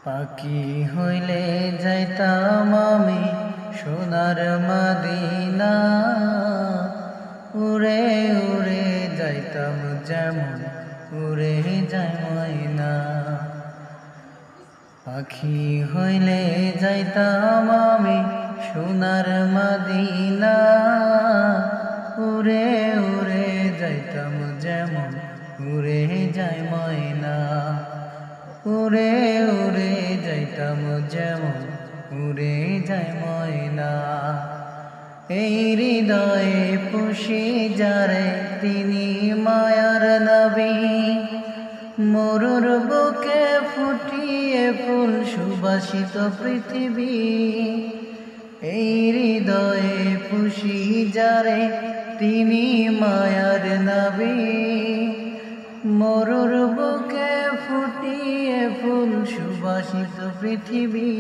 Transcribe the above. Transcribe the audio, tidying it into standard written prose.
পাখি হইলে যাইতাম আমি সোনার মদিনা, উড়ে উড়ে যাইতাম যেমন উড়ে যায় ময়না। পাখি হইলে যাইতাম আমি সোনার মদিনা, উড়ে উড়ে যাইতাম যেমন উড়ে যায় ময়না। উড়ে উড়ে যাইতাম যেমন উড়ে যায় ময়না। এই হৃদয়ে পুষি যারে তিনি মায়ার নবী, মরুর বুকে ফুটিয়ে ফুল সুবাসিত পৃথিবী। এই হৃদয়ে পুষি যারে তিনি মায়ার নবী, মরুর বুকে ফুটিয়ে ফুল সুবাসিত পৃথিবী।